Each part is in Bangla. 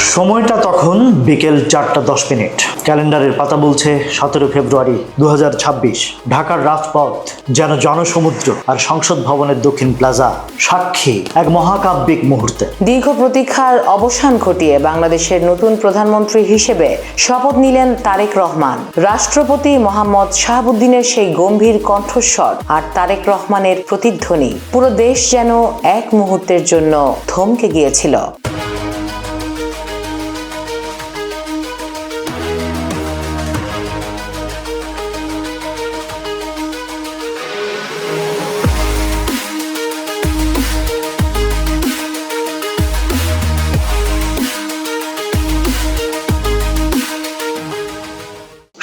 সময়টা তখন বিকেল 4:10। ক্যালেন্ডারের পাতা বলছে 17 ফেব্রুয়ারি 2026। ঢাকার রাজপথ যেন জনসমুদ্র, আর সংসদ ভবনের দক্ষিণ প্লাজা সাক্ষী এক মহাকাব্যিক মুহূর্তে। দীর্ঘ প্রতীক্ষার অবসান ঘটিয়ে বাংলাদেশের নতুন প্রধানমন্ত্রী হিসেবে শপথ নিলেন তারেক রহমান। রাষ্ট্রপতি মোহাম্মদ শাহাবুদ্দিনের সেই গম্ভীর কণ্ঠস্বর আর তারেক রহমানের প্রতিধ্বনি পুরো দেশ যেন এক মুহূর্তের জন্য থমকে গিয়েছিল।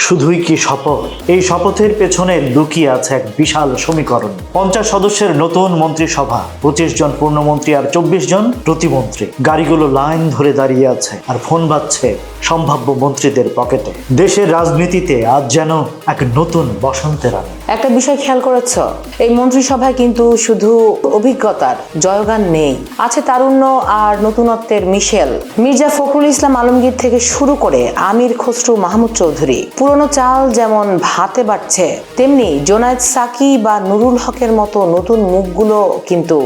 শুধুই কি শপথ? এই শপথের পেছনে লুকিয়ে আছে এক বিশাল সমীকরণ। 50 সদস্যের নতুন মন্ত্রিসভা, 25 জন পূর্ণমন্ত্রী আর 24 জন প্রতিমন্ত্রী। গাড়িগুলো লাইন ধরে দাঁড়িয়ে আছে আর ফোন বাজছে সম্ভাব্য মন্ত্রীদের পকেটে। দেশের রাজনীতিতে আজ যেন এক নতুন বসন্তের আলো। একটা বিষয় খেয়াল করেছ, এই মন্ত্রিসভায় কিন্তু শুধু অভিজ্ঞতার জয়গান নেই, আছে তারুণ্য আর নতুনত্বের মিশেল। মির্জা ফখরুল ইসলাম আলমগীর থেকে শুরু করে আমির খসরু মাহমুদ চৌধুরী। পুরনো চাল যেমন ভাতে বাড়ছে, তেমনি জোনায়েদ সাকি বা নুরুল হকের মতো নতুন মুখগুলো কিন্তু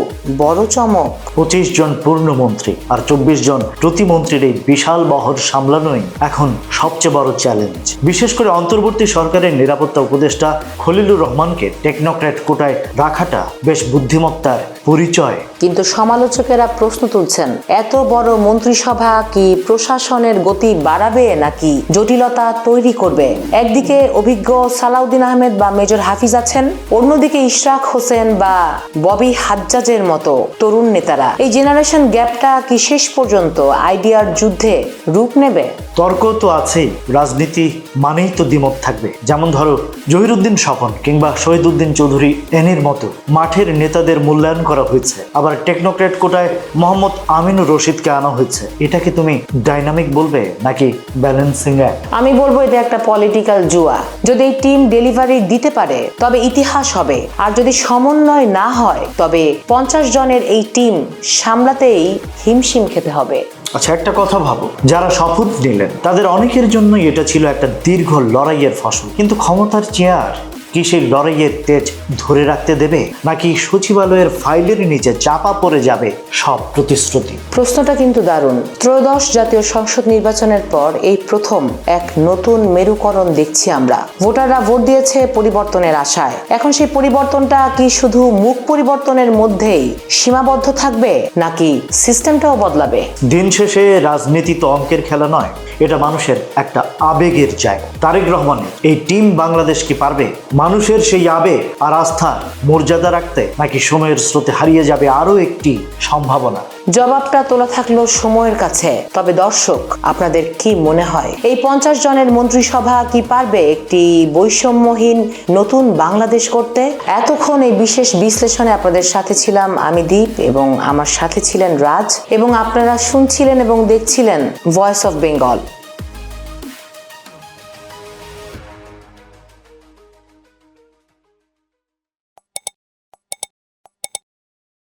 বড় চমক। 25 জন পূর্ণমন্ত্রী আর 24 জন প্রতিমন্ত্রীর এই বিশাল বহর সামলানোই এখন সবচেয়ে বড় চ্যালেঞ্জ। বিশেষ করে অন্তর্বর্তী সরকারের নিরাপত্তা উপদেষ্টা খলিলুর রহমানকে টেকনোক্র্যাট কোটায় রাখাটা বেশ বুদ্ধিমত্তার পরিচয়। কিন্তু সমালোচকেরা প্রশ্ন তুলছেন, এত বড় মন্ত্রিসভা কি প্রশাসনের গতি বাড়াবে নাকি জটিলতা তৈরি করবে? একদিকে অভিজ্ঞ সালাউদ্দিন আহমেদ বা মেজর হাফিজ আছেন, অন্যদিকে ইশরাক হোসেন বা ববি হাজ্জাজের মতো তরুণ নেতারা। এই জেনারেশন গ্যাপটা কি শেষ পর্যন্ত আইডিয়ার যুদ্ধে রূপ নেবে? তর্ক তো আছেই, রাজনীতি মানেই তো দ্বিমত থাকবে। যেমন ধরো জহিরুদ্দিন স্বপন কিংবা শহীদুদ্দিন চৌধুরী এনির মতো মাঠের নেতাদের মূল্যায়ন করা হয়েছে, আবার টেকনোক্র্যাট কোটায় মোহাম্মদ আমিনুর রশিদকে আনা হয়েছে। এটাকে তুমি ডাইনামিক বলবে নাকি ব্যালেন্সিং অ্যাক্ট? আমি বলবো এটা একটা পলিটিক্যাল জুয়া। যদি এই টিম ডেলিভারি দিতে পারে তবে ইতিহাস হবে, আর যদি সমন্বয় না হয় তবে 50 জনের এই টিম সামলাতেই হিমশিম খেতে হবে। আচ্ছা, একটা কথা ভাবো, যারা শপথ নিলেন তাদের অনেকের জন্যই এটা ছিল একটা দীর্ঘ লড়াইয়ের ফসল। কিন্তু ক্ষমতার চেয়ার কি সেই লড়াইয়ের তেজ ধরে রাখতে দেবে, নাকি সচিবালয়ের ফাইলের নিচে চাপা পড়ে যাবে সব প্রতিশ্রুতি? প্রশ্নটা কিন্তু দারুণ। ত্রয়োদশ জাতীয় সংসদ নির্বাচনের পর এই প্রথম এক নতুন মেরুকরণ দেখছি আমরা। ভোটাররা ভোট দিয়েছে পরিবর্তনের আশায়। এখন সেই পরিবর্তনটা কি শুধু মুখ পরিবর্তনের মধ্যেই সীমাবদ্ধ থাকবে নাকি সিস্টেমটাও বদলাবে? দিন শেষে রাজনীতি তো অঙ্কের খেলা নয়, এটা মানুষের একটা আবেগের জায়গা। তারেক রহমানের এই টিম বাংলাদেশ কি পারবে মানুষের সেই আবেগ আর আস্থা মর্যাদা রাখতে, নাকি সময়ের স্রোতে হারিয়ে যাবে আরো একটি সম্ভাবনা? জবাবটা তোলা থাকলো সময়ের কাছে। তবে দর্শক, আপনাদের কি মনে হয় এই 50 জনের মন্ত্রিসভা কি পারবে একটি বৈষম্যহীন নতুন বাংলাদেশ করতে? এতক্ষণ এই বিশেষ বিশ্লেষণে আপনাদের সাথে ছিলাম আমি দীপ, এবং আমার সাথে ছিলেন রাজ, এবং আপনারা শুনছিলেন এবং দেখছিলেন ভয়েস অফ বেঙ্গল।